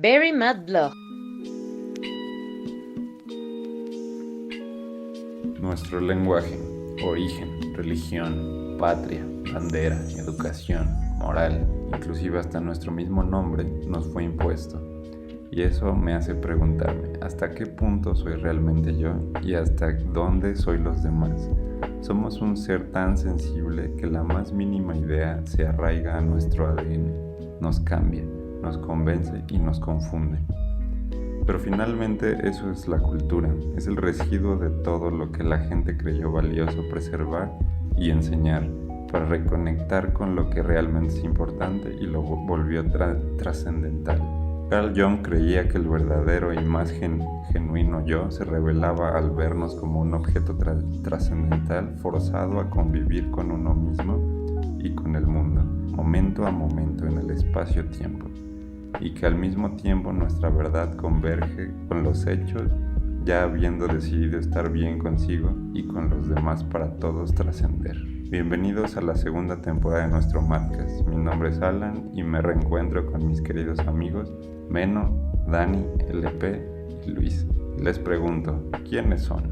Very Mad Blog. Nuestro lenguaje, origen, religión, patria, bandera, educación, moral, inclusive hasta nuestro mismo nombre nos fue impuesto. Y eso me hace preguntarme, ¿hasta qué punto soy realmente yo y hasta dónde soy los demás? Somos un ser tan sensible que la más mínima idea se arraiga a nuestro ADN, nos cambia, nos convence y nos confunde. Pero finalmente eso es la cultura, es el residuo de todo lo que la gente creyó valioso preservar y enseñar para reconectar con lo que realmente es importante y lo volvió trascendental. Carl Jung creía que el verdadero y más genuino yo se revelaba al vernos como un objeto trascendental forzado a convivir con uno mismo y con el mundo, momento a momento en el espacio-tiempo, y que al mismo tiempo nuestra verdad converge con los hechos, ya habiendo decidido estar bien consigo y con los demás para todos trascender. Bienvenidos a la segunda temporada de nuestro Madcast. Mi nombre es Alan y me reencuentro con mis queridos amigos Meno, Dani, LP y Luis. Les pregunto, ¿quiénes son?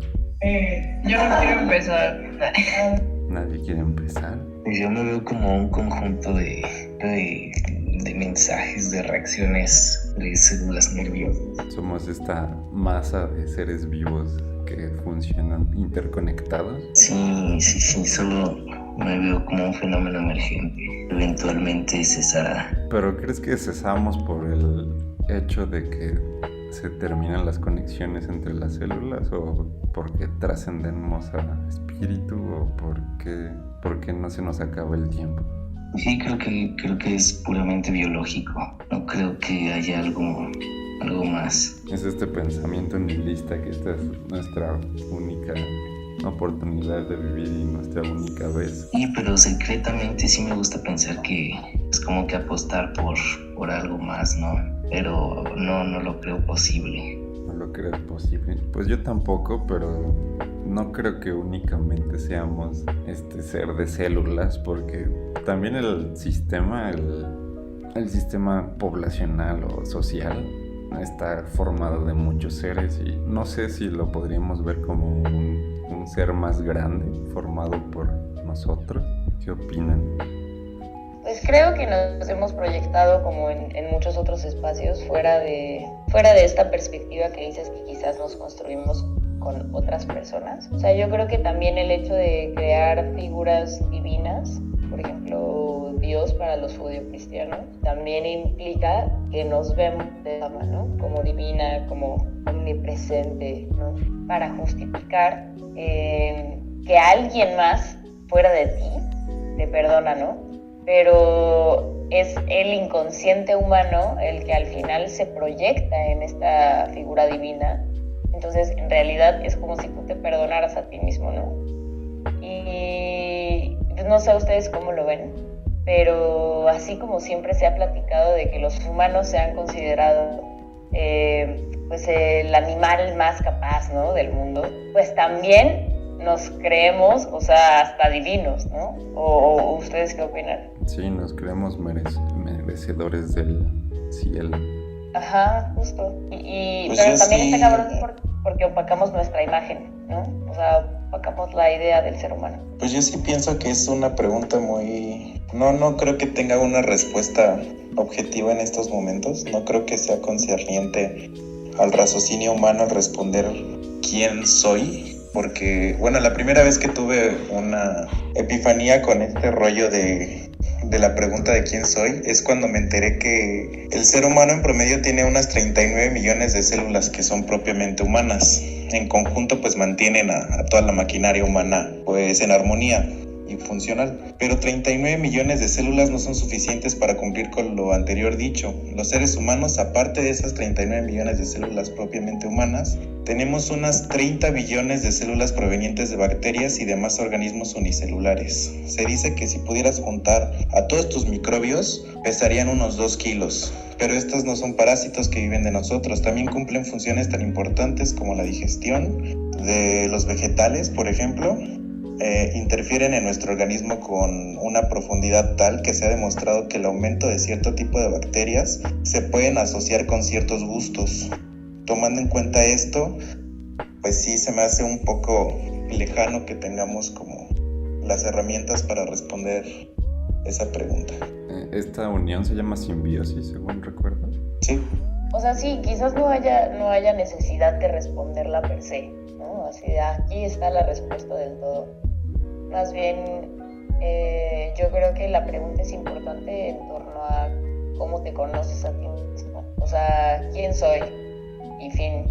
Yo no quiero empezar. ¿Nadie quiere empezar? Yo me veo como un conjunto de mensajes, de reacciones de células nerviosas. Somos esta masa de seres vivos que funcionan interconectados. Sí, solo me veo como un fenómeno emergente. Eventualmente cesará. ¿Pero crees que cesamos por el hecho de que se terminan las conexiones entre las células o porque trascendemos a espíritu o porque no se nos acaba el tiempo? Sí, creo que es puramente biológico. No creo que haya algo más. Es este pensamiento nihilista que esta es nuestra única oportunidad de vivir y nuestra única vez. Sí, pero secretamente sí me gusta pensar que es como que apostar por algo más, ¿no? Pero no lo creo posible. ¿No lo crees posible? Pues yo tampoco, pero no creo que únicamente seamos este ser de células, porque también el sistema poblacional o social está formado de muchos seres y no sé si lo podríamos ver como un ser más grande formado por nosotros. ¿Qué opinan? Pues creo que nos hemos proyectado como en muchos otros espacios fuera de esta perspectiva que dices que quizás nos construimos con otras personas. O sea, yo creo que también el hecho de crear figuras divinas, por ejemplo, Dios para los judeocristianos, también implica que nos vemos de esa mano, como divina, como omnipresente, ¿no? Para justificar que alguien más fuera de ti te perdona, ¿no? Pero es el inconsciente humano el que al final se proyecta en esta figura divina. Entonces, en realidad es como si tú te perdonaras a ti mismo, ¿no? Y pues no sé ustedes cómo lo ven, pero así como siempre se ha platicado de que los humanos se han considerado pues el animal más capaz, ¿no? del mundo, pues también nos creemos, o sea, hasta divinos, ¿no? ¿O ustedes qué opinan? Sí, nos creemos merecedores del cielo. Ajá, justo. Pues pero yo también sí. está cabrón porque opacamos nuestra imagen, ¿no? O sea, opacamos la idea del ser humano. Pues yo sí pienso que es una pregunta muy... No creo que tenga una respuesta objetiva en estos momentos. No creo que sea concerniente al raciocinio humano al responder quién soy. Porque, bueno, la primera vez que tuve una epifanía con este rollo de la pregunta de quién soy es cuando me enteré que el ser humano en promedio tiene unas 39 millones de células que son propiamente humanas. En conjunto pues mantienen a toda la maquinaria humana pues en armonía y funcional. Pero 39 millones de células no son suficientes para cumplir con lo anterior dicho. Los seres humanos, aparte de esas 39 millones de células propiamente humanas, tenemos unas 30 billones de células provenientes de bacterias y demás organismos unicelulares. Se dice que si pudieras juntar a todos tus microbios, pesarían unos 2 kilos. Pero estos no son parásitos que viven de nosotros, también cumplen funciones tan importantes como la digestión de los vegetales, por ejemplo, interfieren en nuestro organismo con una profundidad tal que se ha demostrado que el aumento de cierto tipo de bacterias se pueden asociar con ciertos gustos. Tomando en cuenta esto, pues sí se me hace un poco lejano que tengamos como las herramientas para responder esa pregunta. Esta unión se llama simbiosis, según recuerdo. Sí. O sea, sí, quizás no haya necesidad de responderla per se, ¿no? Así de aquí está la respuesta del todo. Más bien, yo creo que la pregunta es importante en torno a cómo te conoces a ti mismo. O sea, quién soy y fin.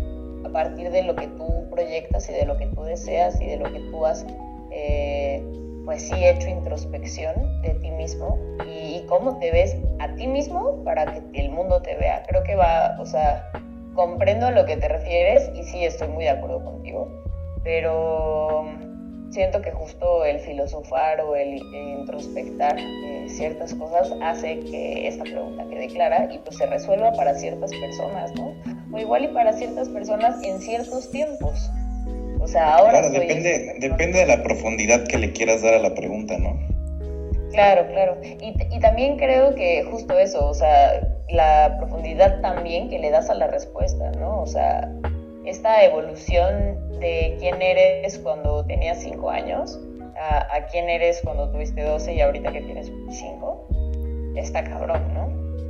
A partir de lo que tú proyectas y de lo que tú deseas y de lo que tú has, pues sí, hecho introspección de ti mismo y cómo te ves a ti mismo para que el mundo te vea. Creo que o sea, comprendo a lo que te refieres y sí, estoy muy de acuerdo contigo, pero siento que justo el filosofar o el introspectar ciertas cosas hace que esta pregunta quede clara y pues se resuelva para ciertas personas, ¿no? O igual y para ciertas personas en ciertos tiempos. O sea, ahora claro, depende de la profundidad que le quieras dar a la pregunta, ¿no? Claro. Y también creo que justo eso, o sea, la profundidad también que le das a la respuesta, ¿no? O sea, esta evolución de quién eres cuando tenías 5 años a quién eres cuando tuviste 12 y ahorita que tienes 5, está cabrón, ¿no?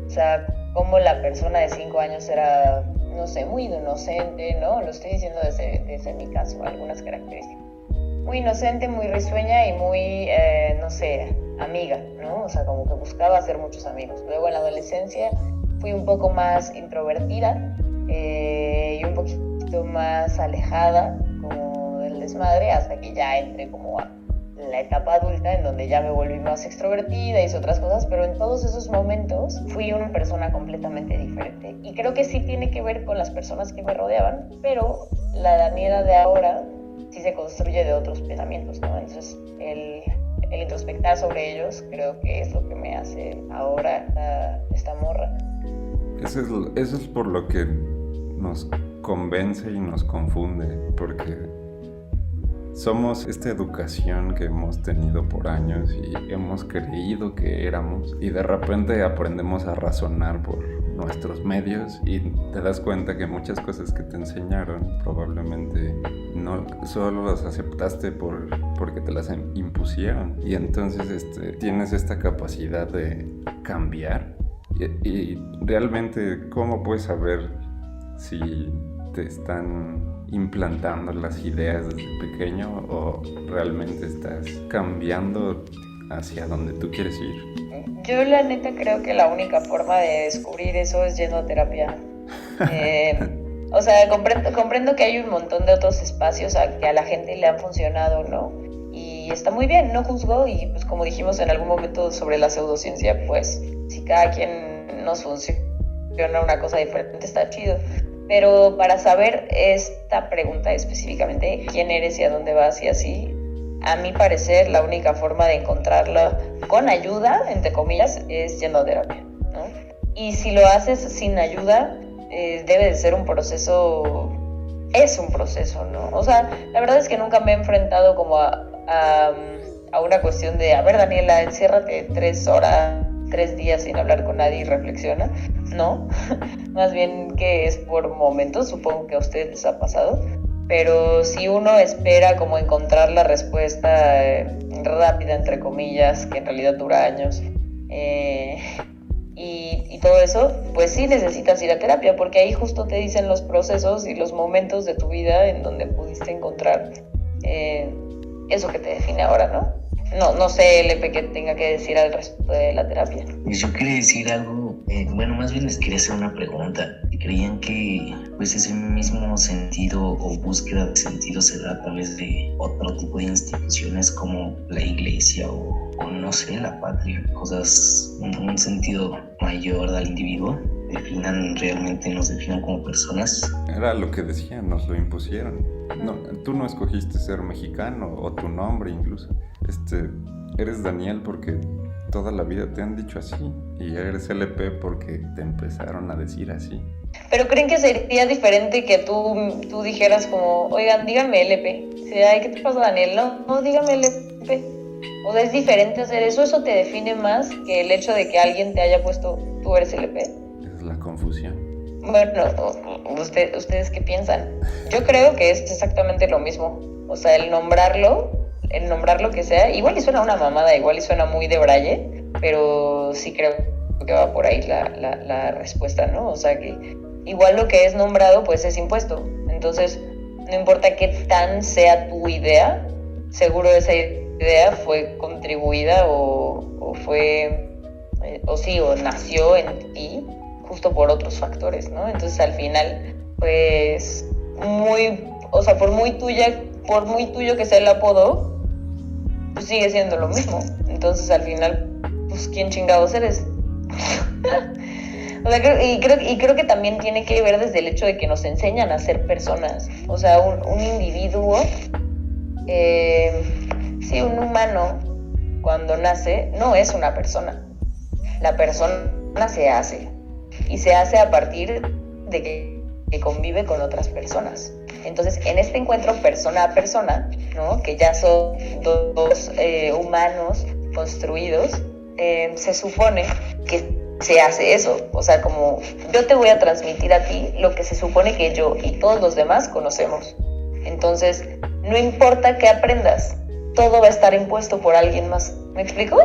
O sea, cómo la persona de 5 años era, no sé, muy inocente, ¿no? Lo estoy diciendo desde mi caso, algunas características. Muy inocente, muy risueña y muy, no sé, amiga, ¿no? O sea, como que buscaba hacer muchos amigos. Luego en la adolescencia fui un poco más introvertida y un poquito más alejada como del desmadre hasta que ya entré como a la etapa adulta en donde ya me volví más extrovertida, hice otras cosas, pero en todos esos momentos fui una persona completamente diferente. Y creo que sí tiene que ver con las personas que me rodeaban, pero la Daniela de ahora sí se construye de otros pensamientos, ¿no? Entonces el introspectar sobre ellos creo que es lo que me hace ahora esta morra. Eso es por lo que nos convence y nos confunde, porque somos esta educación que hemos tenido por años y hemos creído que éramos, y de repente aprendemos a razonar por nuestros medios y te das cuenta que muchas cosas que te enseñaron probablemente no solo las aceptaste porque te las impusieron, y entonces tienes esta capacidad de cambiar y realmente ¿cómo puedes saber si te están implantando las ideas desde pequeño o realmente estás cambiando hacia donde tú quieres ir? Yo la neta creo que la única forma de descubrir eso es yendo a terapia. O sea, comprendo que hay un montón de otros espacios que a la gente le han funcionado, ¿no? Y está muy bien, no juzgo, y pues como dijimos en algún momento sobre la pseudociencia, pues si cada quien nos funciona una cosa diferente está chido. Pero para saber esta pregunta específicamente, quién eres y a dónde vas y así, a mi parecer la única forma de encontrarla con ayuda, entre comillas, es yendo a terapia, ¿no? Y si lo haces sin ayuda, debe de ser un proceso, es un proceso, ¿no? O sea, la verdad es que nunca me he enfrentado como a una cuestión de, a ver, Daniela, enciérrate 3 días sin hablar con nadie y reflexiona, ¿no? Más bien que es por momentos, supongo que a ustedes les ha pasado, pero si uno espera como encontrar la respuesta rápida, entre comillas, que en realidad dura años, y todo eso, pues sí necesitas ir a terapia, porque ahí justo te dicen los procesos y los momentos de tu vida en donde pudiste encontrar eso que te define ahora, ¿no? No sé, LP, que tenga que decir al respecto de la terapia. Pues yo quería decir algo, bueno, más bien les quería hacer una pregunta. ¿Creían que pues ese mismo sentido o búsqueda de sentido se da a través de otro tipo de instituciones como la iglesia o no sé, la patria? Cosas, un sentido mayor al individuo, nos definan como personas. Era lo que decían, nos lo impusieron. No, tú no escogiste ser mexicano o tu nombre incluso. Eres Daniel porque toda la vida te han dicho así, y eres LP porque te empezaron a decir así. Pero ¿creen que sería diferente que tú dijeras como, oigan, díganme LP? Sí, ay, ¿qué te pasa, Daniel? No, dígame LP. O sea, es diferente hacer eso. Eso te define más que el hecho de que alguien te haya puesto, tú eres LP. Es la confusión. Bueno, ¿ustedes qué piensan? Yo creo que es exactamente lo mismo. O sea, el nombrar lo que sea, igual y suena una mamada, igual y suena muy de braille, pero sí creo que va por ahí la respuesta, ¿no? O sea, que igual lo que es nombrado, pues es impuesto. Entonces, no importa qué tan sea tu idea, seguro esa idea fue contribuida o nació en ti justo por otros factores, ¿no? Entonces al final, pues, por muy tuyo que sea el apodo, pues sigue siendo lo mismo. Entonces al final, pues, ¿quién chingados eres? O sea, creo que también tiene que ver desde el hecho de que nos enseñan a ser personas. O sea, un individuo, un humano, cuando nace, no es una persona. La persona se hace. Y se hace a partir de que convive con otras personas. Entonces, en este encuentro persona a persona, ¿no? Que ya son dos humanos construidos, se supone que se hace eso. O sea, como yo te voy a transmitir a ti lo que se supone que yo y todos los demás conocemos. Entonces, no importa qué aprendas, todo va a estar impuesto por alguien más. ¿Me explico?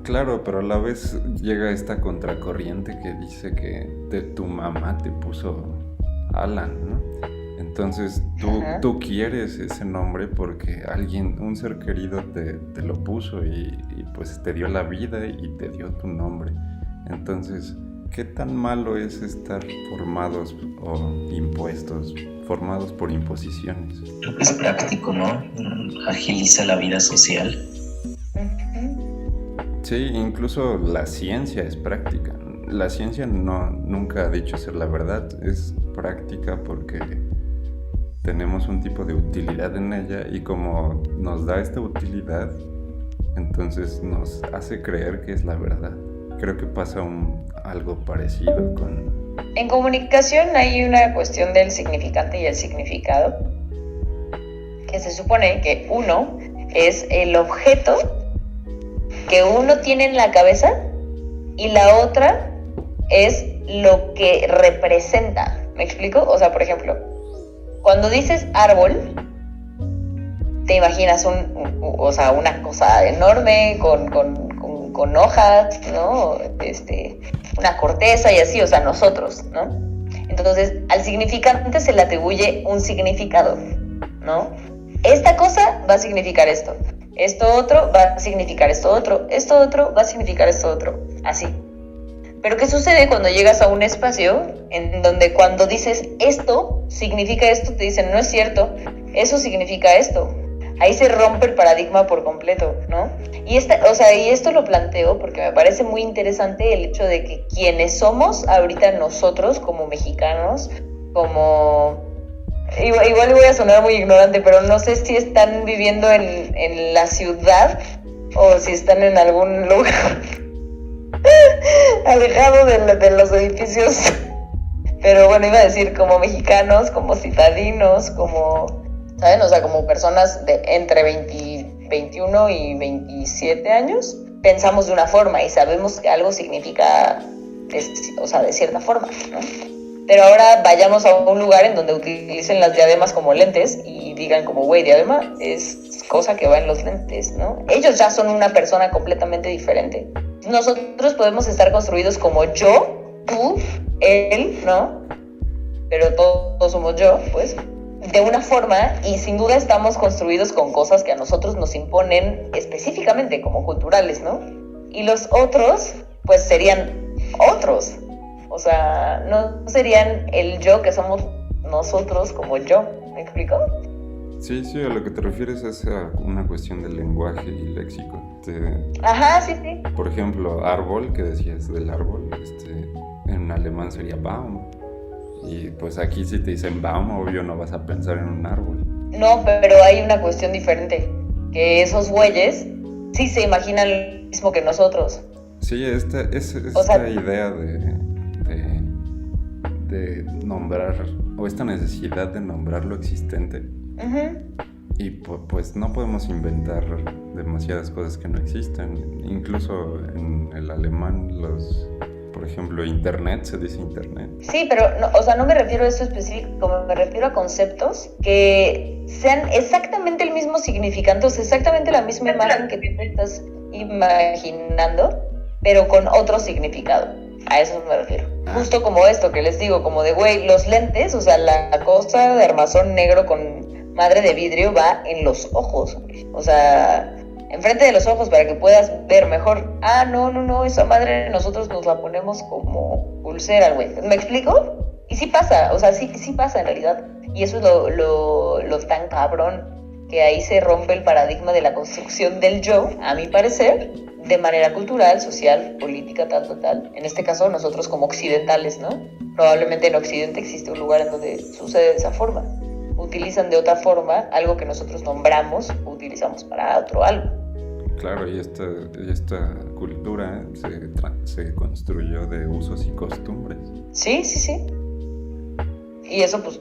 Claro, pero a la vez llega esta contracorriente que dice que tu mamá te puso Alan, ¿no? Entonces tú quieres ese nombre porque un ser querido te lo puso y pues te dio la vida y te dio tu nombre. Entonces, ¿qué tan malo es estar formados formados por imposiciones? Creo que es práctico, ¿no? Agiliza la vida social. Sí, incluso la ciencia es práctica. La ciencia nunca ha dicho ser la verdad, es práctica porque tenemos un tipo de utilidad en ella y como nos da esta utilidad, entonces nos hace creer que es la verdad. Creo que pasa algo parecido con... En comunicación hay una cuestión del significante y el significado, que se supone que uno es el objeto que uno tiene en la cabeza y la otra es lo que representa. ¿Me explico? O sea, por ejemplo, cuando dices árbol, te imaginas una cosa enorme con hojas, ¿no? Una corteza y así, o sea, nosotros, ¿no? Entonces, al significante se le atribuye un significado, ¿no? Esta cosa va a significar esto. Esto otro va a significar esto otro va a significar esto otro, así. Pero ¿qué sucede cuando llegas a un espacio en donde cuando dices esto significa esto, te dicen no es cierto, eso significa esto? Ahí se rompe el paradigma por completo, ¿no? Y esto lo planteo porque me parece muy interesante el hecho de que quienes somos ahorita nosotros como mexicanos, como... Igual voy a sonar muy ignorante, pero no sé si están viviendo en la ciudad o si están en algún lugar alejado de los edificios. Pero bueno, iba a decir como mexicanos, como citadinos, como, ¿saben? O sea, como personas de entre 21 y 27 años, pensamos de una forma y sabemos que algo significa, de cierta forma, ¿no? Pero ahora vayamos a un lugar en donde utilicen las diademas como lentes y digan como, güey, diadema es cosa que va en los lentes, ¿no? Ellos ya son una persona completamente diferente. Nosotros podemos estar construidos como yo, tú, él, ¿no? Pero todos somos yo, pues, de una forma, y sin duda estamos construidos con cosas que a nosotros nos imponen específicamente como culturales, ¿no? Y los otros, pues serían otros. O sea, no serían el yo que somos nosotros como yo. ¿Me explico? Sí, a lo que te refieres es a una cuestión de lenguaje y léxico. Ajá, sí. Por ejemplo, árbol, que decías del árbol, en alemán sería Baum. Y pues aquí si te dicen Baum, obvio no vas a pensar en un árbol. No, pero hay una cuestión diferente. Que esos güeyes sí se imaginan lo mismo que nosotros. Sí, esta idea de nombrar, o esta necesidad de nombrar lo existente. Y pues no podemos inventar demasiadas cosas que no existen. Incluso en el alemán, por ejemplo, internet, se dice internet. Sí, pero no, o sea, no me refiero a eso específico, me refiero a conceptos que sean exactamente el mismo significante, o sea, exactamente la misma imagen que tú te estás imaginando, pero con otro significado. A eso me refiero. Justo como esto que les digo, como de, güey, los lentes, o sea, la cosa de armazón negro con madre de vidrio va en los ojos, o sea, enfrente de los ojos para que puedas ver mejor. Ah, no, esa madre nosotros nos la ponemos como pulsera, güey. ¿Me explico? Y sí pasa, o sea, sí pasa en realidad. Y eso es lo tan cabrón, que ahí se rompe el paradigma de la construcción del yo, a mi parecer, de manera cultural, social, política, tal. En este caso, nosotros como occidentales, ¿no? Probablemente en Occidente existe un lugar en donde sucede de esa forma. Utilizan de otra forma algo que nosotros nombramos o utilizamos para otro algo. Claro, y esta cultura se construyó de usos y costumbres. Sí. Y eso pues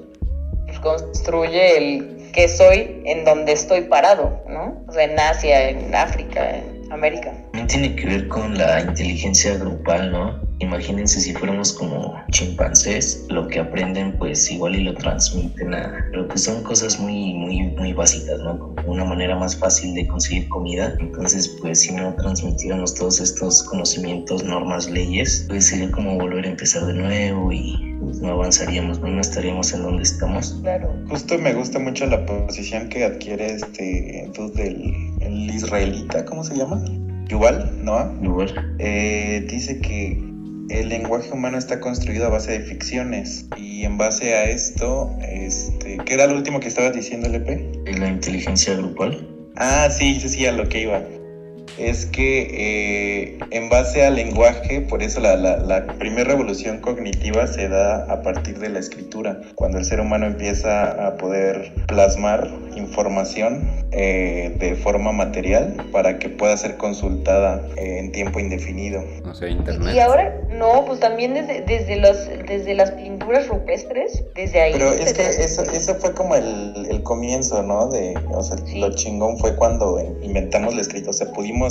construye el que soy en donde estoy parado, ¿no? O sea, en Asia, en África, en América. También tiene que ver con la inteligencia grupal, ¿no? Imagínense si fuéramos como chimpancés, lo que aprenden pues igual y lo transmiten pero pues son cosas muy básicas, ¿no? Como una manera más fácil de conseguir comida. Entonces pues si no transmitiéramos todos estos conocimientos, normas, leyes, pues sería como volver a empezar de nuevo y pues no avanzaríamos, no estaríamos en donde estamos. Claro. Justo me gusta mucho la posición que adquiere el israelita, ¿cómo se llama? Yuval Noah. Dice que el lenguaje humano está construido a base de ficciones y en base a esto, ¿qué era lo último que estabas diciendo, LP? La inteligencia grupal. Ah, sí, a lo que iba. Es que en base al lenguaje, por eso la primera revolución cognitiva se da a partir de la escritura, cuando el ser humano empieza a poder plasmar información de forma material para que pueda ser consultada en tiempo indefinido. O sea, internet. Y ahora, no, pues también desde las pinturas rupestres, desde ahí. Pero es que eso fue como el comienzo, ¿no? O sea, sí. Lo chingón fue cuando inventamos la escritura, o sea, pudimos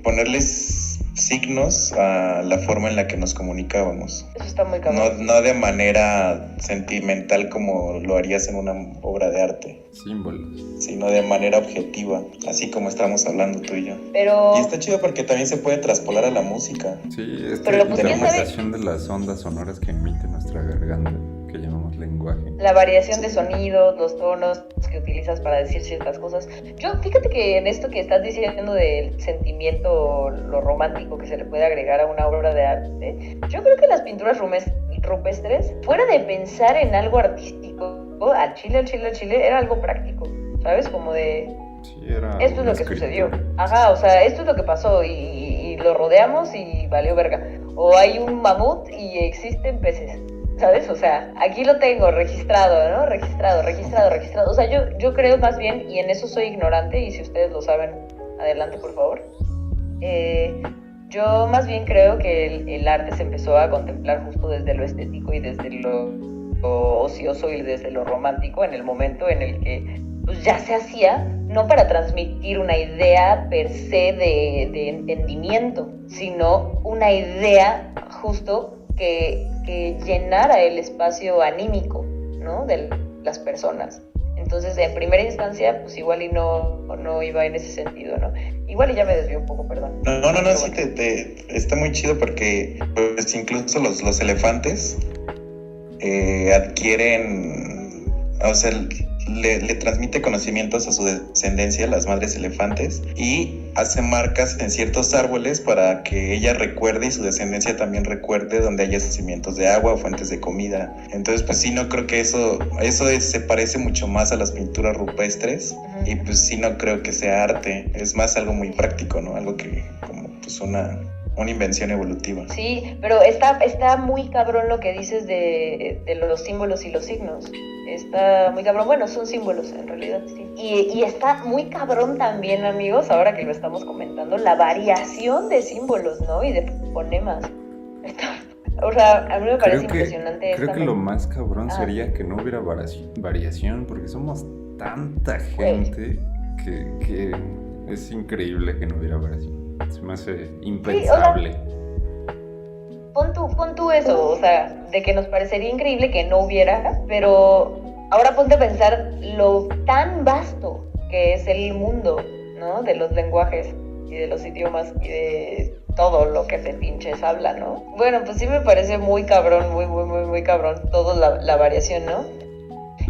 ponerles signos a la forma en la que nos comunicábamos. Eso está muy cabrón. No de manera sentimental como lo harías en una obra de arte. Símbolos. Sino de manera objetiva, así como estamos hablando tú y yo. Pero... Y está chido porque también se puede traspolar a la música. Sí, Pero la interpretación de las ondas sonoras que emite nuestra garganta, que llamamos lenguaje. La variación de sonidos, los tonos que utilizas para decir ciertas cosas. Fíjate que en esto que estás diciendo del sentimiento, lo romántico que se le puede agregar a una obra de arte, yo creo que las pinturas rupestres, fuera de pensar en algo artístico, al chile, era algo práctico, ¿sabes? Como de... Sí, era esto es lo que sucedió. Ajá, o sea, esto es lo que pasó y lo rodeamos y valió verga. O hay un mamut y existen peces, ¿sabes? O sea, aquí lo tengo registrado, ¿no? Registrado. O sea, yo creo más bien, y en eso soy ignorante, y si ustedes lo saben, adelante, por favor. Yo más bien creo que el arte se empezó a contemplar justo desde lo estético y desde lo ocioso y desde lo romántico, en el momento en el que pues, ya se hacía, no para transmitir una idea per se de entendimiento, sino una idea justo que llenara el espacio anímico, ¿no? De las personas. Entonces, en primera instancia, pues igual y no iba en ese sentido, ¿no? Igual y ya me desvío un poco, perdón. No, sí, está muy chido porque pues, incluso los elefantes adquieren, o sea, le transmite conocimientos a su descendencia, las madres elefantes, y hace marcas en ciertos árboles para que ella recuerde y su descendencia también recuerde donde haya yacimientos de agua o fuentes de comida. Entonces, pues sí, no creo que eso se parece mucho más a las pinturas rupestres. Uh-huh. Y pues sí, no creo que sea arte, es más algo muy práctico, ¿no? Algo que como pues una invención evolutiva. Sí, pero está muy cabrón lo que dices de los símbolos y los signos. Está muy cabrón. Bueno, son símbolos en realidad, sí. Y está muy cabrón también, amigos, ahora que lo estamos comentando, la variación de símbolos, ¿no? Y de fonemas. O sea, a mí me parece Creo que, impresionante creo esta que lo más cabrón Ajá. sería que no hubiera variación, porque somos tanta Güey. gente que es increíble que no hubiera variación. Se me hace Sí, o sea, impensable. pon tú eso, o sea, de que nos parecería increíble que no hubiera, pero ahora ponte a pensar lo tan vasto que es el mundo, ¿no? De los lenguajes y de los idiomas y de todo lo que se pinches habla, ¿no? Bueno, pues sí me parece muy cabrón, muy cabrón, todo la variación, ¿no?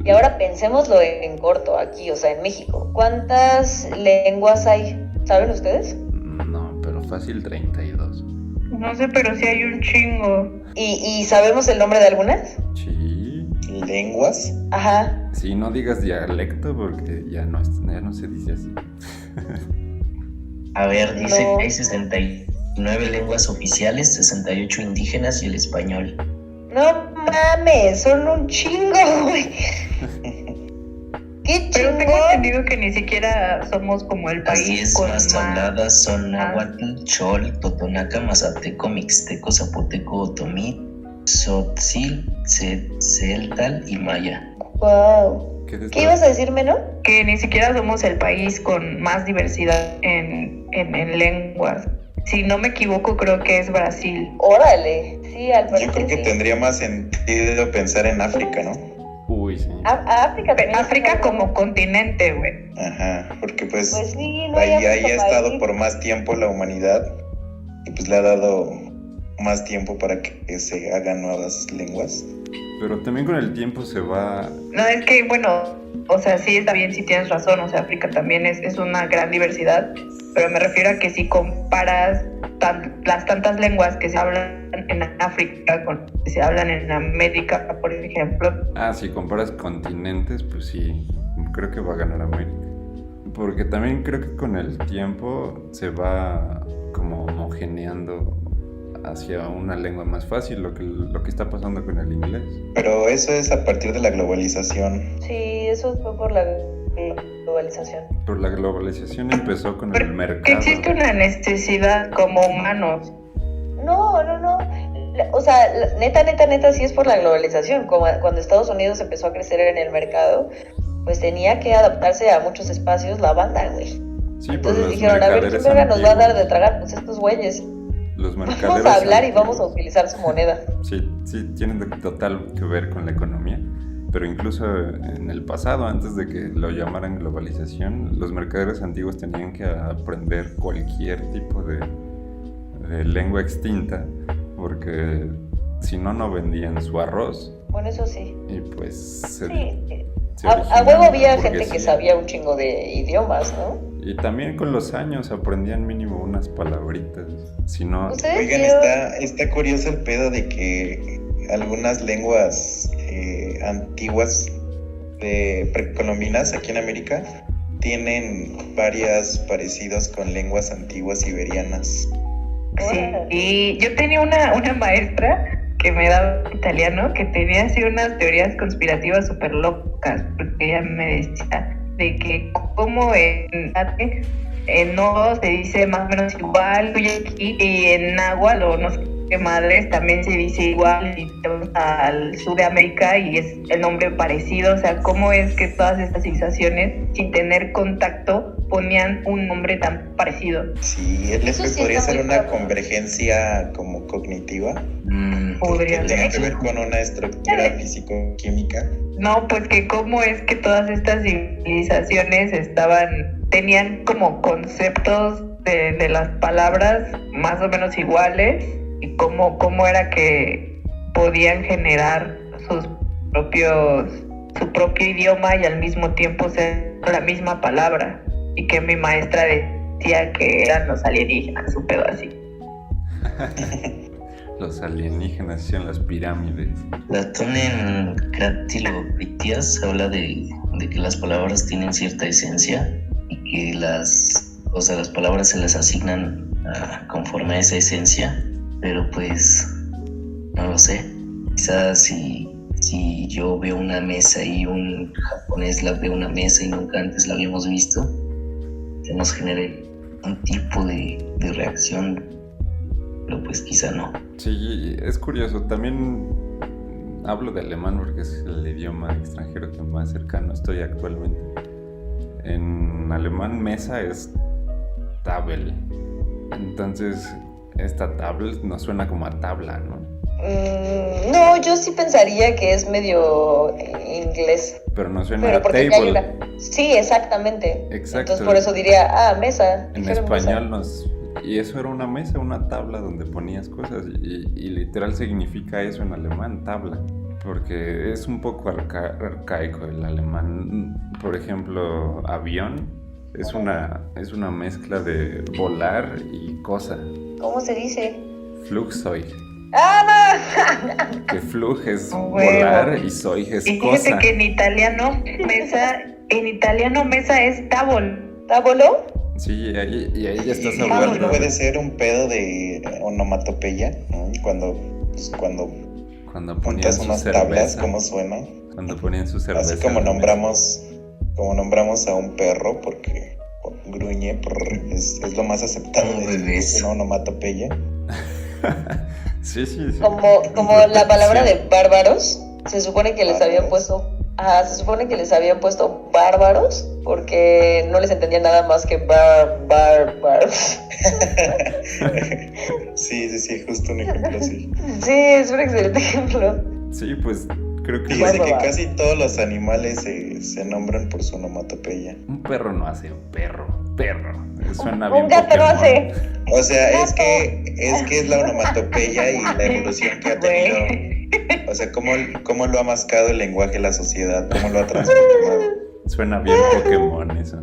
Y ahora pensémoslo en corto, aquí, o sea, en México. ¿Cuántas lenguas hay? ¿Saben ustedes? No, pero fácil 32. No sé, pero sí hay un chingo. ¿Y sabemos el nombre de algunas? Sí. ¿Lenguas? Ajá. Sí, no digas dialecto porque ya no se dice así. A ver, dice No. que hay 69 lenguas oficiales, 68 indígenas y el español. No mames, son un chingo, güey. ¡Qué Pero tengo chingón! entendido que ni siquiera somos como el Las país 10 con más habladas son náhuatl, chol, totonaca, mazateco, mixteco, zapoteco, otomí, tzotzil, celtal y maya. Wow. ¿Qué ¿Qué ibas a decir, Meno? que ni siquiera somos el país con más diversidad en lenguas. Si no me equivoco, creo que es Brasil. Órale. Sí, al Yo parecer creo que sí. tendría más sentido pensar en África, ¿no? Uy, sí. A África también. África está como cabrón. continente, güey. Ajá, porque Pues sí, no hay ahí ha África estado país. por más tiempo la humanidad y pues le ha dado más tiempo para que se hagan nuevas lenguas. Pero también con el tiempo se va. No, es que, bueno, o sea, sí está bien, sí tienes razón, o sea, África también es una gran diversidad, pero me refiero a que si comparas las tantas lenguas que se hablan en África con que se hablan en América, por ejemplo, Si comparas continentes, pues sí, creo que va a ganar América. Porque también creo que con el tiempo se va como homogeneando hacia una lengua más fácil, lo que está pasando con el inglés. Pero eso es a partir de la globalización. Sí, eso fue por la globalización. Pero la globalización empezó con el pero que mercado. existe una necesidad como humanos. No. O sea, neta, sí es por la globalización. Como cuando Estados Unidos empezó a crecer en el mercado, pues tenía que adaptarse a muchos espacios la banda, güey. Sí, por Entonces los dijeron, a ver, ¿quién mercaderes verga nos va a dar de antiguos. tragar? Pues estos güeyes. Los Vamos mercaderes a hablar y vamos a antiguos. utilizar su moneda. Sí, tienen total que ver con la economía, pero incluso en el pasado, antes de que lo llamaran globalización, los mercaderes antiguos tenían que aprender cualquier tipo de lengua extinta, porque si no, no vendían su arroz Bueno, eso sí. y pues se A originó huevo la había gente que burguesía. sabía un chingo de idiomas, ¿no? Y también con los años aprendían mínimo unas palabritas, si no... ¿Ustedes Oigan, vieron? está curioso el pedo de que algunas lenguas antiguas precolombinas aquí en América tienen varias parecidos con lenguas antiguas siberianas. Sí, yo tenía una maestra que me daba italiano que tenía así unas teorías conspirativas súper locas, porque ella me decía de que como en no se dice más o menos igual, y en náhuatl o no sé qué madres también se dice igual, y te vas al sur de América y es el nombre parecido, o sea, cómo es que todas estas civilizaciones sin tener contacto ponían un nombre tan parecido. Sí, Eso sí podría está ser muy una cabrón. convergencia como cognitiva, Podría que tiene ser. que ver con una estructura físico-química. No, pues que cómo es que todas estas civilizaciones tenían como conceptos de las palabras más o menos iguales, y cómo era que podían generar su propio idioma y al mismo tiempo ser la misma palabra, y que mi maestra decía que eran los alienígenas, un pedo así. Los alienígenas hicieron las pirámides. Platón en Cratilocritias habla de que las palabras tienen cierta esencia y que las palabras se les asignan conforme a esa esencia, pero pues no lo sé. Quizás si yo veo una mesa y un japonés ve una mesa y nunca antes la habíamos visto, se nos genere un tipo de reacción. pero pues quizá no. Sí, es curioso. También hablo de alemán porque es el idioma extranjero que más cercano estoy actualmente. En alemán mesa es Tabel. Entonces, esta tabla nos suena como a tabla, ¿no? No, yo sí pensaría que es medio inglés. Pero no suena Pero a porque table. acá hay una... Sí, exactamente. Exacto. Entonces por eso diría, mesa. En dijeron español mesa. y eso era una mesa, una tabla donde ponías cosas y literal significa eso en alemán, tabla. Porque es un poco arcaico el alemán. Por ejemplo, avión es una mezcla de volar y cosa. ¿Cómo se dice? Flugzeug. ¡Ah, no! Que flug es Huevo. volar y Zeug es Y fíjate cosa. que en italiano mesa es tavolo. ¿Tábolo? Sí, y ahí ya estás Vámonos. hablando. Puede ser un pedo de onomatopeya, ¿no? Cuando Cuando ponían juntas su unas tablas, cerveza. ¿cómo suena? Cuando ponían su cerveza. Así como en la nombramos a un perro porque gruñe, es lo más aceptado Como de bebés. una onomatopeya. mesa. Sí. Como la palabra de bárbaros, se supone que les habían Bárbaros. puesto... se supone que les habían puesto bárbaros porque no les entendían nada más que bar. Sí, justo un ejemplo así. Sí, es un excelente ejemplo. Sí, pues creo que Fíjese que Bárbaro. casi todos los animales se nombran por su onomatopeya. un perro no hace perro. Suena Un bien gato no Pokémon. hace. O sea, es Gato. que es la onomatopeya y la evolución que ha tenido. O sea, cómo lo ha mascado el lenguaje la sociedad, cómo lo ha transformado. Suena bien Pokémon eso.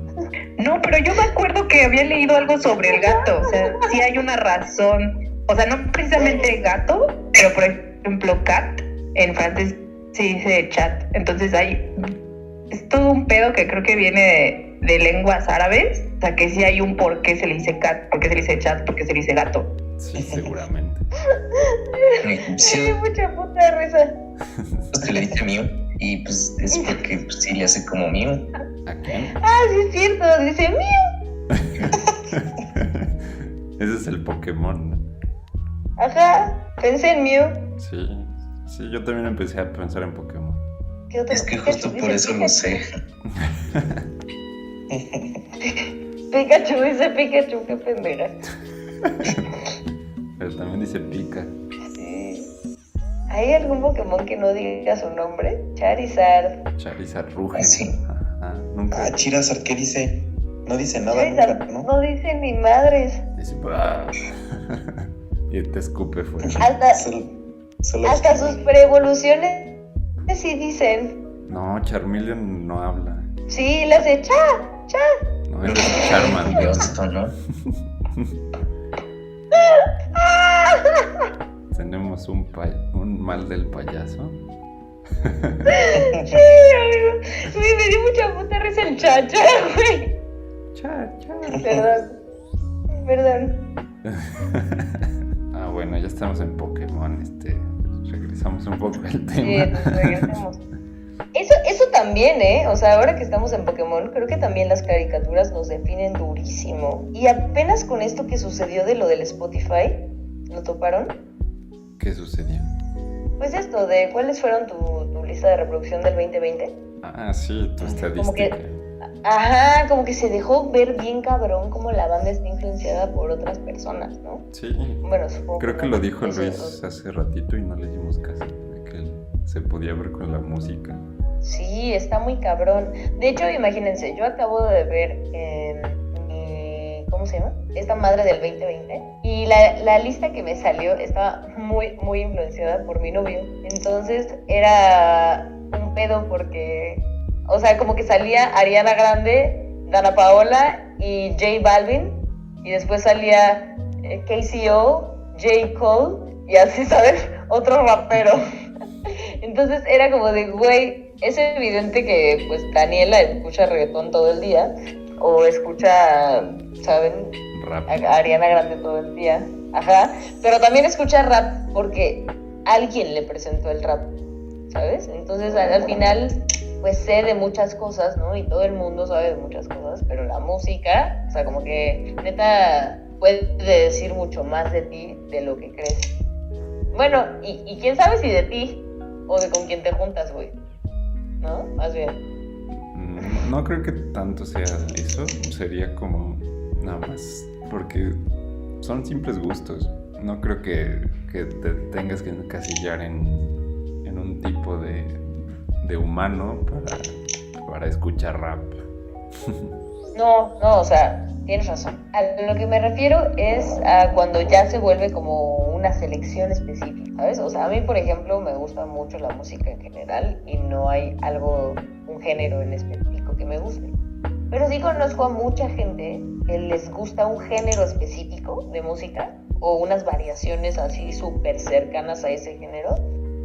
No, pero yo me acuerdo que había leído algo sobre el gato. O sea, sí hay una razón. O sea, no precisamente gato, pero por ejemplo cat, en francés se dice chat. Entonces es todo un pedo que creo que viene de lenguas árabes. O sea, que sí hay un por qué se le dice cat, por qué se le dice chat, por qué se le dice gato. Sí, seguramente. En Me egipcio dio mucha puta risa. se le dice mío y pues es porque pues, sí le hace como mío. ¿A quién? Sí es cierto, dice mío. Ese es el Pokémon, ¿no? Ajá, pensé en Mew. Sí, yo también empecé a pensar en Pokémon. ¿Qué otro? Es que Pikachu, justo dice por eso lo sé. Pikachu dice Pikachu, qué pendeja. Pero también dice pica. Sí. ¿Hay algún Pokémon que no diga su nombre? Charizard. Charizard ruge. Sí. Ajá, nunca. Charizard, ¿qué dice? No dice nada Charizard nunca, ¿no? no dice ni madres. Dice "Bah". Y te escupe fuera. Solo Hasta sus preevoluciones sí dicen. No, Charmeleon no habla. Sí, le hace cha. No, es Charmander. Esto, ¿no? Tenemos un mal del payaso. Sí, amigo. Uy, me dio mucha puta risa el chacha, güey. Cha. Perdón. Bueno, ya estamos en Pokémon. Regresamos un poco al Sí, tema. entonces regresemos. Eso también, O sea, ahora que estamos en Pokémon, creo que también las caricaturas nos definen durísimo. Y apenas con esto que sucedió de lo del Spotify, ¿lo toparon? ¿Qué sucedió? Pues esto, de cuáles fueron tu lista de reproducción del 2020. Sí, tu estadística. Como que- Ajá, como que se dejó ver bien cabrón cómo la banda está influenciada por otras personas, ¿no? Sí. Bueno, supongo. Creo que no. lo dijo Eso- Luis hace ratito y no le dimos caso. De que se podía ver con la música. Sí, está muy cabrón. De hecho, imagínense, yo acabo de ver mi... ¿Cómo se llama? Esta madre del 2020. Y la lista que me salió estaba muy, muy influenciada por mi novio. Entonces era un pedo porque... O sea, como que salía Ariana Grande, Dana Paola y J Balvin. Y después salía KCO, J Cole y así, ¿sabes? Otro rapero. Entonces era como de, güey, es evidente que pues Daniela escucha reggaetón todo el día. O escucha, ¿saben? Rap. A Ariana Grande todo el día. Ajá. Pero también escucha rap porque alguien le presentó el rap, ¿sabes? Entonces al final pues sé de muchas cosas, ¿no? Y todo el mundo sabe de muchas cosas, pero la música, o sea, como que neta puede decir mucho más de ti de lo que crees. Bueno, y quién sabe si de ti o de con quién te juntas, güey, ¿no? Más bien. No creo que tanto sea eso, sería como nada más, porque son simples gustos. No creo que te tengas que encasillar en un tipo de humano para escuchar rap. No, o sea, tienes razón. A lo que me refiero es a cuando ya se vuelve como una selección específica, ¿sabes? O sea, a mí, por ejemplo, me gusta mucho la música en general y no hay un género en específico que me guste. Pero sí conozco a mucha gente que les gusta un género específico de música o unas variaciones así súper cercanas a ese género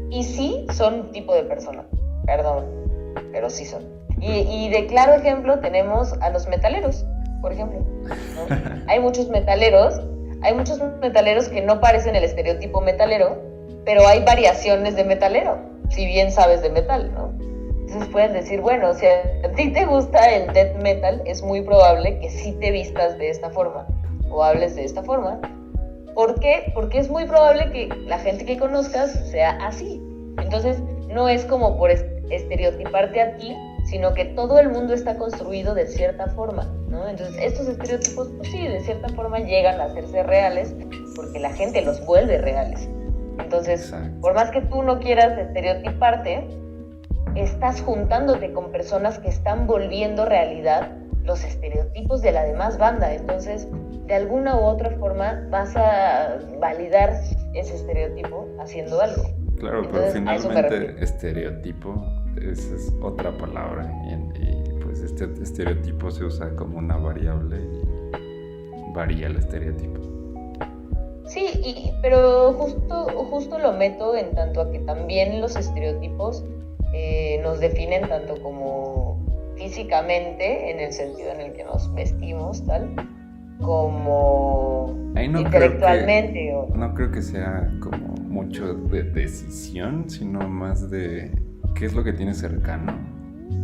y sí son un tipo de persona, perdón, pero sí son. Y de claro ejemplo tenemos a los metaleros, por ejemplo, ¿no? Hay muchos metaleros que no parecen el estereotipo metalero, pero hay variaciones de metalero, si bien sabes de metal, ¿no? Entonces puedes decir, bueno, si a ti te gusta el death metal, es muy probable que sí te vistas de esta forma o hables de esta forma. ¿Por qué? Porque es muy probable que la gente que conozcas sea así. Entonces no es como por estereotiparte a ti, sino que todo el mundo está construido de cierta forma, ¿no? Entonces estos estereotipos, pues sí, de cierta forma llegan a hacerse reales porque la gente los vuelve reales. Entonces, Exacto. Por más que tú no quieras estereotiparte, estás juntándote con personas que están volviendo realidad los estereotipos de la demás banda. Entonces, de alguna u otra forma vas a validar ese estereotipo haciendo algo. Claro, Entonces, pero a eso me finalmente refiero. estereotipo es otra palabra y pues este estereotipo se usa como una variable y varía el estereotipo. Sí, pero justo lo meto en tanto a que también los estereotipos nos definen tanto como físicamente, en el sentido en el que nos vestimos, tal, como Ahí intelectualmente. No creo que sea como mucho de decisión, sino más de qué es lo que tienes cercano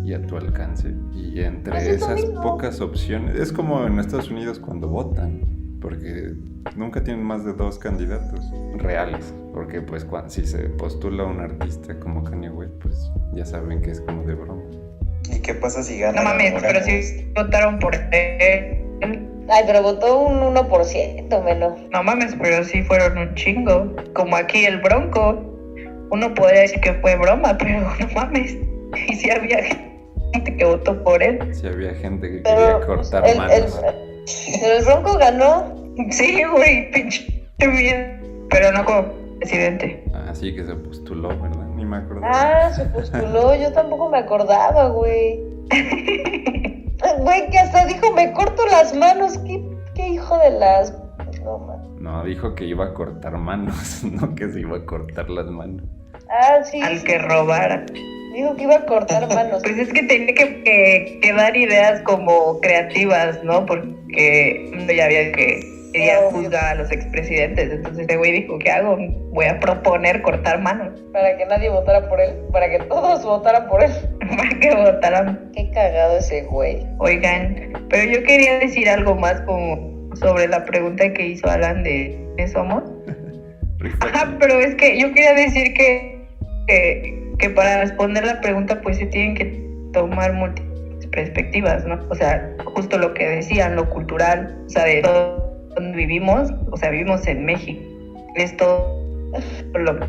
y a tu alcance. Y entre Pues es lo esas mismo. pocas opciones, es como en Estados Unidos cuando votan, porque nunca tienen más de 2 candidatos reales. Porque pues si se postula un artista como Kanye West, pues ya saben que es como de broma. ¿Y qué pasa si gana? No mames, ahora pero West? si votaron por él. Ay, pero votó un 1%, Melo. No mames, pero sí fueron un chingo. Como aquí el Bronco. Uno podría decir que fue broma, pero no mames. Y sí había gente que votó por él. Si había gente que Pero quería cortar manos. Pero el Bronco ganó. Sí, güey, pinche bien. Pero no como presidente. Así que se postuló, ¿verdad? Ni me acuerdo. Se postuló, yo tampoco me acordaba, güey. Güey, que hasta dijo, me corto las manos. ¿Qué hijo de las... No, man. No, dijo que iba a cortar manos, no que se iba a cortar las manos. Sí. Al que robara. Dijo que iba a cortar manos. Pues es que tenía que dar ideas como creativas, ¿no? Porque ya había que quería juzgar a los expresidentes. Entonces este güey dijo, ¿qué hago? Voy a proponer cortar manos. Para que nadie votara por él. Para que todos votaran por él. Para que votaran. Qué cagado ese güey. Oigan, pero yo quería decir algo más como sobre la pregunta que hizo Alan de ¿qué somos? Ajá, pero es que yo quería decir que para responder la pregunta pues se tienen que tomar múltiples perspectivas, ¿no? O sea, justo lo que decían, lo cultural, o sea, de todo donde vivimos, o sea, vivimos en México. Es todo lo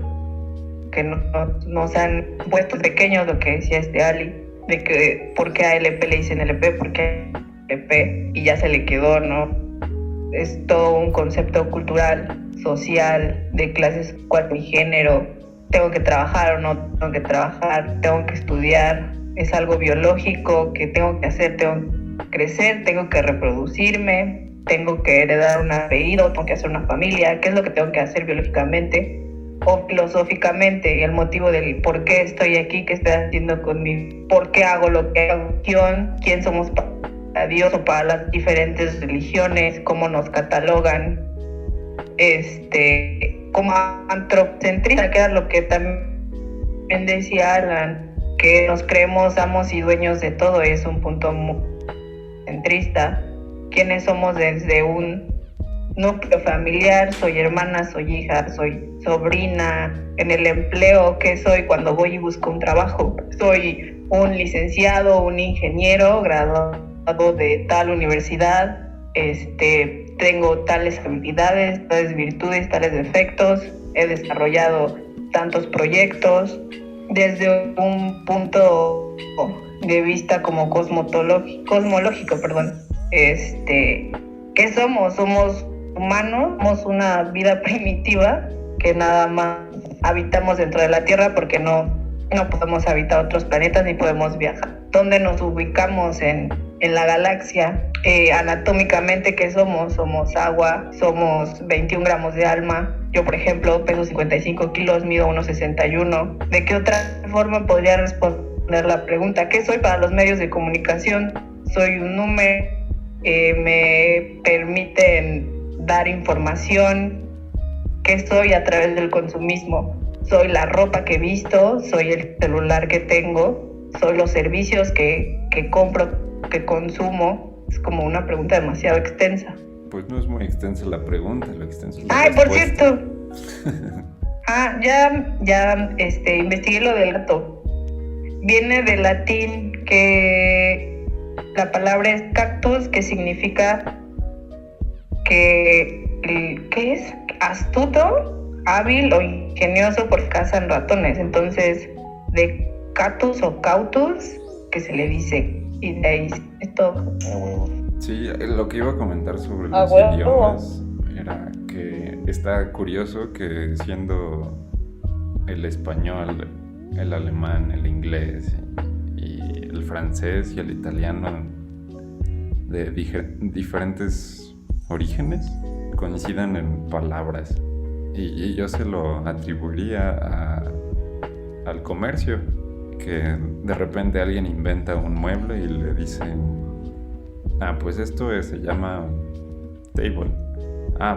que nos han puesto pequeños, lo que decía Ali, de que por qué a LP le dicen LP, por qué LP, y ya se le quedó, ¿no? Es todo un concepto cultural, social, de clases 4 y género. Tengo que trabajar o no tengo que trabajar, tengo que estudiar, es algo biológico que tengo que hacer, tengo que crecer, tengo que reproducirme, tengo que heredar un apellido, tengo que hacer una familia, qué es lo que tengo que hacer biológicamente o filosóficamente, el motivo del por qué estoy aquí, qué estoy haciendo con mi, por qué hago lo que hago, quién somos para Dios o para las diferentes religiones, cómo nos catalogan, como antropocentrista, que era lo que también decía Alan, que nos creemos amos y dueños de todo, es un punto muy centrista. ¿Quiénes somos desde un núcleo familiar, soy hermana, soy hija, soy sobrina, en el empleo, ¿qué soy cuando voy y busco un trabajo? Soy un licenciado, un ingeniero graduado de tal universidad, tengo tales habilidades, tales virtudes, tales defectos, he desarrollado tantos proyectos desde un punto de vista como cosmológico, ¿qué somos? Somos humanos, somos una vida primitiva que nada más habitamos dentro de la Tierra porque no podemos habitar otros planetas ni podemos viajar. ¿Dónde nos ubicamos en la galaxia? Anatómicamente, ¿qué somos? Somos agua, somos 21 gramos de alma. Yo, por ejemplo, peso 55 kilos, mido 1,61. ¿De qué otra forma podría responder la pregunta? ¿Qué soy para los medios de comunicación? Soy un número, me permiten dar información. ¿Qué soy a través del consumismo? Soy la ropa que he visto, soy el celular que tengo, soy los servicios que compro, que consumo. Es como una pregunta demasiado extensa. Pues no es muy extensa la pregunta, lo extenso es la ¡Ay, respuesta. por cierto! Ya investigué lo del gato. Viene del latín, que la palabra es cactus, que significa ¿qué es? Astuto, hábil o ingenioso porque cazan ratones. Entonces, de catus o cautus, que se le dice, y de ahí es todo. Sí, lo que iba a comentar sobre Ah, los bueno. idiomas era que está curioso que siendo el español, el alemán, el inglés y el francés y el italiano de diferentes orígenes coincidan en palabras, y yo se lo atribuiría al comercio, que de repente alguien inventa un mueble y le dicen: pues esto se llama table.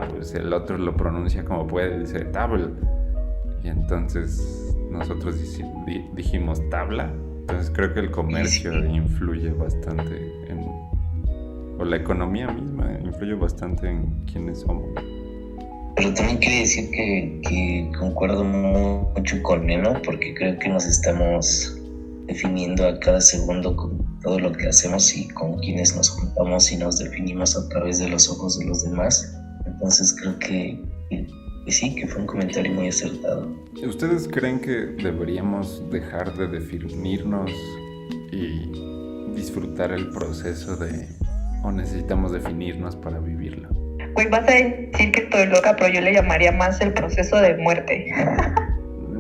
Pues el otro lo pronuncia como puede, dice table. Y entonces nosotros dijimos tabla. Entonces creo que el comercio influye bastante o la economía misma influye bastante en quiénes somos. Pero también quiere decir que concuerdo mucho con Neno, porque creo que nos estamos definiendo a cada segundo con todo lo que hacemos y con quienes nos juntamos y nos definimos a través de los ojos de los demás. Entonces creo que sí, que fue un comentario muy acertado. ¿Ustedes creen que deberíamos dejar de definirnos y disfrutar el proceso o necesitamos definirnos para vivirlo? Pues vas a decir que estoy loca, pero yo le llamaría más el proceso de muerte.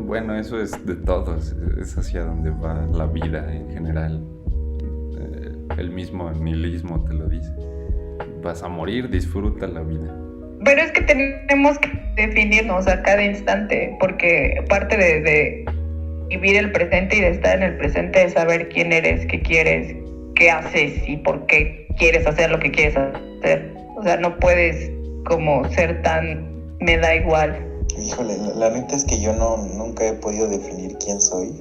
Bueno, eso es de todos, es hacia donde va la vida en general. El mismo nihilismo te lo dice. Vas a morir, disfruta la vida. Pero es que tenemos que definirnos a cada instante, porque parte de vivir el presente y de estar en el presente es saber quién eres, qué quieres, qué haces y por qué quieres hacer lo que quieres hacer. O sea, no puedes como ser tan me da igual. Híjole, la neta es que yo nunca he podido definir quién soy.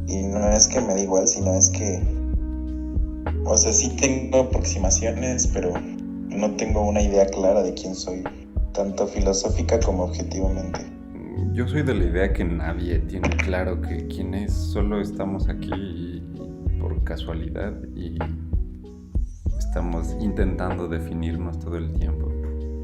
Y no es que me da igual, sino es que... O sea, sí tengo aproximaciones, pero no tengo una idea clara de quién soy, tanto filosófica como objetivamente. Yo soy de la idea que nadie tiene claro que quién es, solo estamos aquí por casualidad y estamos intentando definirnos todo el tiempo,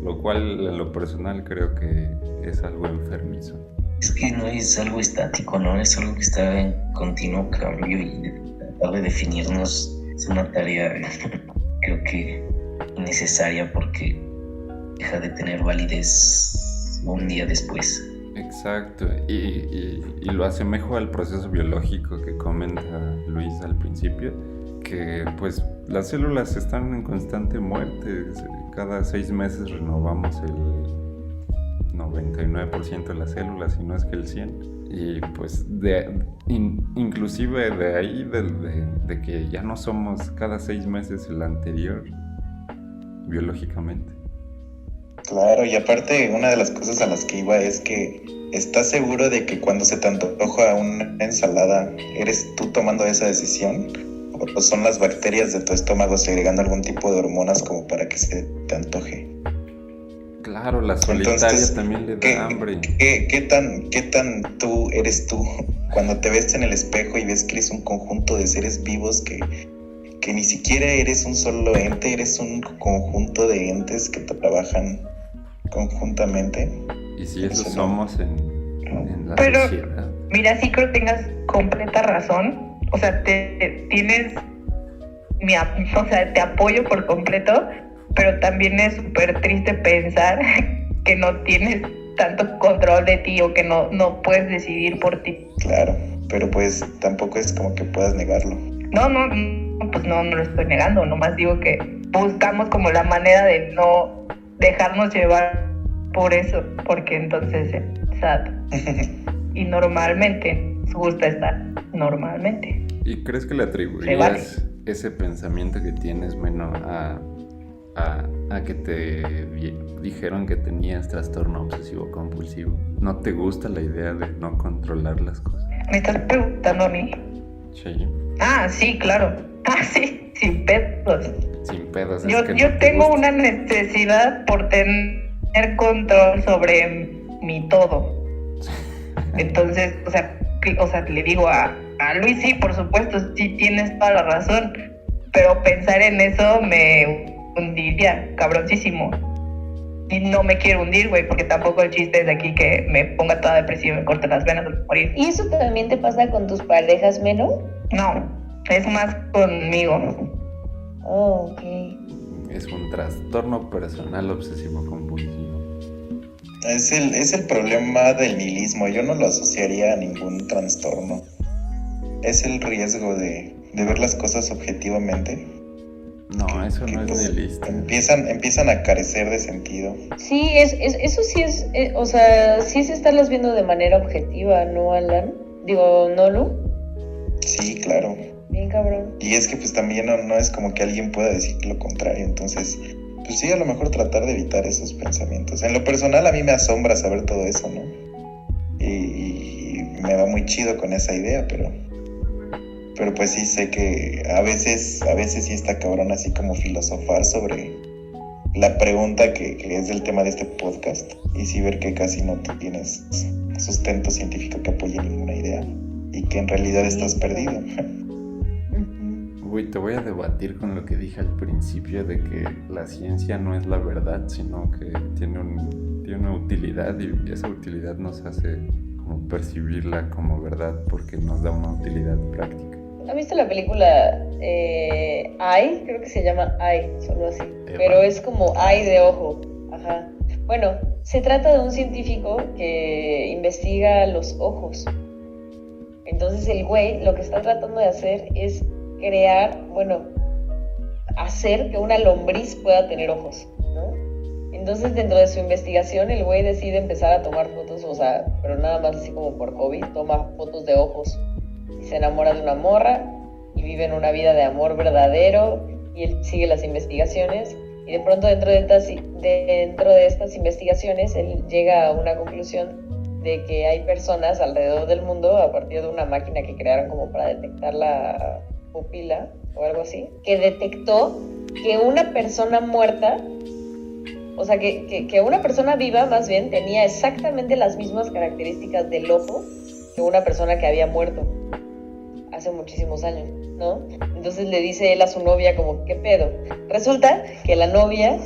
lo cual en lo personal creo que es algo enfermizo. Es que no es algo estático, ¿no? Es algo que está en continuo cambio y tratar de definirnos es una tarea creo que innecesaria porque deja de tener validez un día después. Exacto, y lo asemejo al proceso biológico que comenta Luis al principio, que pues las células están en constante muerte. Cada 6 meses renovamos el 99% de las células, y no es que el 100%. Y pues inclusive de ahí, de que ya no somos cada 6 meses el anterior biológicamente. Claro, y aparte una de las cosas a las que iba es que ¿estás seguro de que cuando se te antoja una ensalada eres tú tomando esa decisión? ¿O son las bacterias de tu estómago segregando algún tipo de hormonas como para que se te antoje? Claro, la solitaria Entonces, también le ¿qué, da hambre. qué tan tú eres tú cuando te ves en el espejo y ves que eres un conjunto de seres vivos que ni siquiera eres un solo ente, eres un conjunto de entes que trabajan conjuntamente? Y si eso Eso no. somos en la Pero- sociedad. Mira, sí creo que tengas completa razón. O sea, tienes o sea, te apoyo por completo, pero también es súper triste pensar que no tienes tanto control de ti o que no puedes decidir por ti. Claro, pero pues tampoco es como que puedas negarlo. Pues no lo estoy negando, nomás digo que buscamos como la manera de no dejarnos llevar por eso, porque entonces es sad. Y normalmente nos gusta estar normalmente. ¿Y crees que le Se atribuirías vale. ese pensamiento que tienes, bueno, a que te dijeron que tenías trastorno obsesivo compulsivo? ¿No te gusta la idea de no controlar las cosas? ¿Me estás preguntando a mí? Sí, Ah, sí, claro. Ah, sí, sin pedos. sin pedos. Es Yo que no te tengo gusta. una necesidad por tener control sobre mi todo. Entonces, o sea, le digo a Luis, sí, por supuesto, sí tienes toda la razón, pero pensar en eso me hundiría, cabroncísimo. Y no me quiero hundir, güey, porque tampoco el chiste es de aquí que me ponga toda depresiva y me corte las venas al morir. ¿Y eso también te pasa con tus parejas, Melo? No, es más conmigo. Oh, ok. Es un trastorno personal obsesivo compulsivo. Es el problema del nihilismo. Yo no lo asociaría a ningún trastorno. Es el riesgo de ver las cosas objetivamente. No, eso que, no es pues, nihilista. empiezan a carecer de sentido. Sí, eso sí es, o sea, sí es estarlas viendo de manera objetiva, ¿no, Alan? Digo, ¿no, Lu? Sí, claro. Bien cabrón. Y es que pues también no es como que alguien pueda decir lo contrario. Entonces, pues sí, a lo mejor tratar de evitar esos pensamientos. En lo personal a mí me asombra saber todo eso, ¿no? Y me va muy chido con esa idea, pero pues sí sé que a veces sí está cabrón así como filosofar sobre la pregunta que es del tema de este podcast, y sí ver que casi no tienes sustento científico que apoye ninguna idea y que en realidad estás perdido. Uy, te voy a debatir con lo que dije al principio de que la ciencia no es la verdad, sino que tiene una utilidad, y esa utilidad nos hace como percibirla como verdad porque nos da una utilidad práctica. ¿Has visto la película Eye? Creo que se llama Eye, solo así. Eva. Pero es como Eye de ojo. Ajá. Bueno, se trata de un científico que investiga los ojos. Entonces el güey lo que está tratando de hacer es hacer que una lombriz pueda tener ojos, ¿no? Entonces dentro de su investigación el güey decide empezar a tomar fotos, o sea, pero nada más así como por hobby, toma fotos de ojos. Y se enamora de una morra y viven una vida de amor verdadero, y él sigue las investigaciones, y de pronto dentro de estas investigaciones él llega a una conclusión de que hay personas alrededor del mundo, a partir de una máquina que crearon como para detectar la pupila o algo así, que detectó que una persona muerta, o sea, que una persona viva más bien tenía exactamente las mismas características del ojo que una persona que había muerto hace muchísimos años, ¿no? Entonces le dice él a su novia como, ¿qué pedo? Resulta que la novia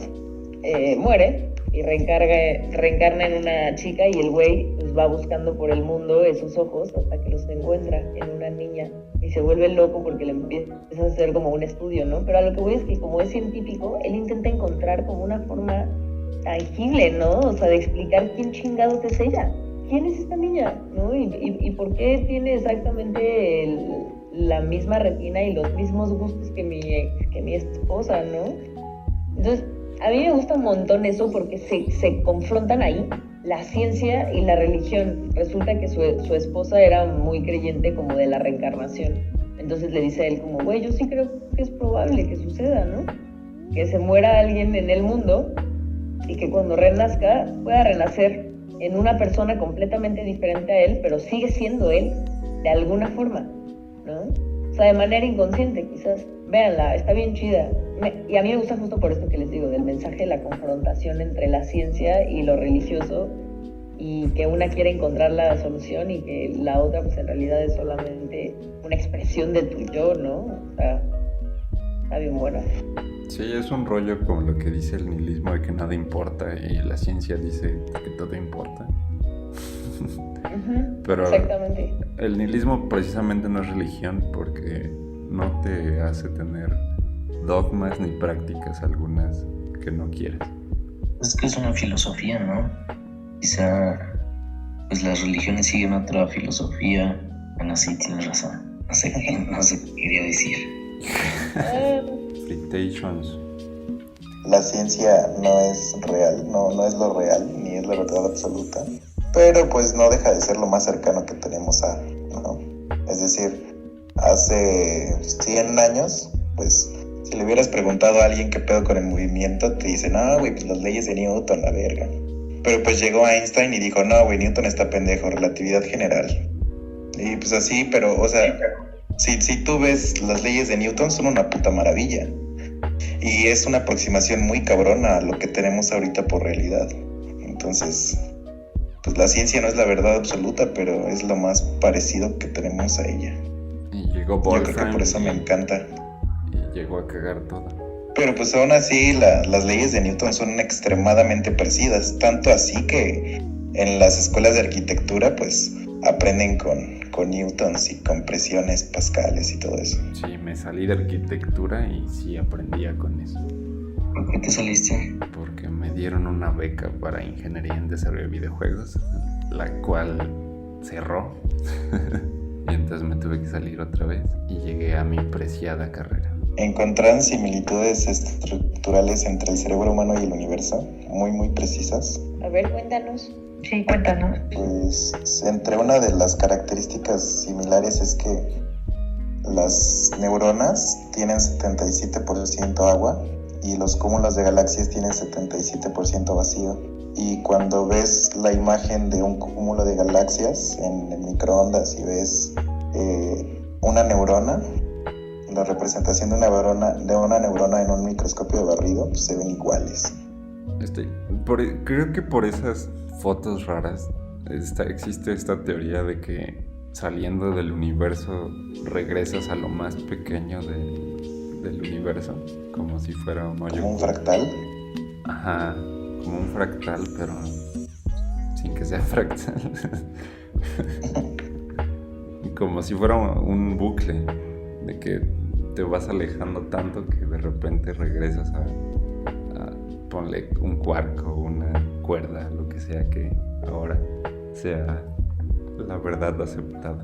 muere y reencarna en una chica, y el güey pues va buscando por el mundo esos ojos hasta que los encuentra en una niña y se vuelve loco porque le empieza a hacer como un estudio, ¿no? Pero a lo que voy es que como es científico, él intenta encontrar como una forma tangible, ¿no? O sea, de explicar quién chingados es ella. ¿Quién es esta niña? ¿No? ¿Y por qué tiene exactamente la misma retina y los mismos gustos que mi esposa, ¿no? Entonces, a mí me gusta un montón eso porque se confrontan ahí la ciencia y la religión. Resulta que su esposa era muy creyente como de la reencarnación. Entonces le dice a él como, güey, yo sí creo que es probable que suceda, ¿no? Que se muera alguien en el mundo y que cuando renazca pueda renacer en una persona completamente diferente a él, pero sigue siendo él de alguna forma, ¿no? O sea, de manera inconsciente quizás. Véanla, está bien chida. Y a mí me gusta justo por esto que les digo, del mensaje de la confrontación entre la ciencia y lo religioso, y que una quiere encontrar la solución y que la otra pues en realidad es solamente una expresión de tu yo, ¿no? O sea, está bien buena. Sí, es un rollo como lo que dice el nihilismo de que nada importa y la ciencia dice que todo importa. Pero exactamente. el nihilismo precisamente no es religión porque no te hace tener dogmas ni prácticas algunas que no quieres. Es que es una filosofía, ¿no? Quizá pues las religiones siguen otra filosofía. Bueno, sí, tienes razón. No sé qué quería decir. Fritations. La ciencia no es real, no es lo real, ni es la verdad absoluta, pero pues no deja de ser lo más cercano que tenemos a, ¿no? Es decir, hace 100 años, pues si le hubieras preguntado a alguien qué pedo con el movimiento, te dice, no, güey, pues las leyes de Newton, la verga. Pero pues llegó Einstein y dijo, no, güey, Newton está pendejo, relatividad general. Y pues así, pero, o sea, si tú ves las leyes de Newton, son una puta maravilla. Y es una aproximación muy cabrona a lo que tenemos ahorita por realidad. Entonces, pues la ciencia no es la verdad absoluta, pero es lo más parecido que tenemos a ella. Y llegó Yo Wolfram. creo que por eso me encanta. Y llegó a cagar todo. Pero pues aún así las leyes de Newton son extremadamente parecidas, tanto así que en las escuelas de arquitectura pues aprenden con newtons y con presiones pascales y todo eso. Sí, me salí de arquitectura y sí aprendía con eso. ¿Por qué te saliste? Porque me dieron una beca para ingeniería en desarrollo de videojuegos, la cual cerró. Y entonces me tuve que salir otra vez y llegué a mi preciada carrera. Encontraron similitudes estructurales entre el cerebro humano y el universo, muy precisas. A ver, cuéntanos. Sí, cuéntanos. Pues entre una de las características similares es que las neuronas tienen 77% agua y los cúmulos de galaxias tienen 77% vacío. Y cuando ves la imagen de un cúmulo de galaxias en el microondas y ves una neurona, la representación de una neurona en un microscopio de barrido, pues se ven iguales. Creo que por esas fotos raras existe esta teoría de que saliendo del universo regresas a lo más pequeño del universo, como si fuera un hoyo. ¿Como un fractal? Ajá, como un fractal, pero sin que sea fractal. Como si fuera un bucle, de que te vas alejando tanto que de repente regresas a ponle un quark o una cuerda, lo que sea que ahora sea la verdad aceptada.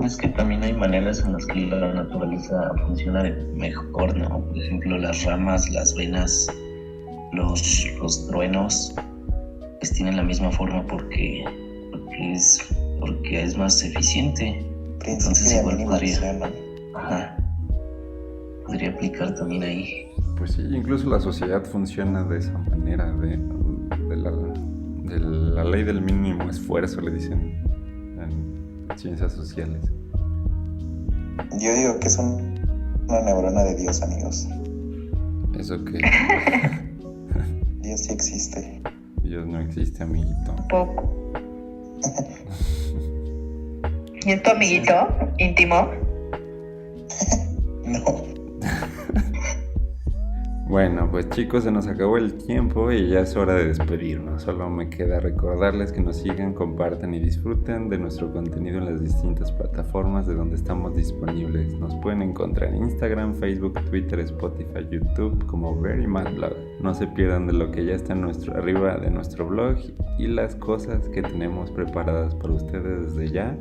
Es que también hay maneras en las que la naturaleza funciona mejor, ¿no? Por ejemplo, las ramas, las venas, los truenos, pues tienen la misma forma porque es más eficiente. Entonces igual podría aplicar también ahí. Pues sí, incluso la sociedad funciona de esa manera, de la ley del mínimo esfuerzo, le dicen en ciencias sociales. Yo digo que es una neurona de Dios, amigos. ¿Eso qué? Dios sí existe. Dios no existe, amiguito. Poco. ¿Y es tu amiguito íntimo? No. Bueno, pues chicos, se nos acabó el tiempo y ya es hora de despedirnos. Solo me queda recordarles que nos sigan, compartan y disfruten de nuestro contenido en las distintas plataformas de donde estamos disponibles. Nos pueden encontrar en Instagram, Facebook, Twitter, Spotify, YouTube como Very Mad Blog. No se pierdan de lo que ya está arriba de nuestro blog y las cosas que tenemos preparadas para ustedes desde ya.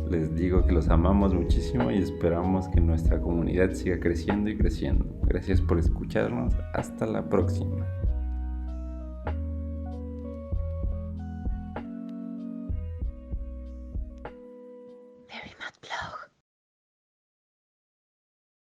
Les digo que los amamos muchísimo y esperamos que nuestra comunidad siga creciendo y creciendo. Gracias por escucharnos. Hasta la próxima.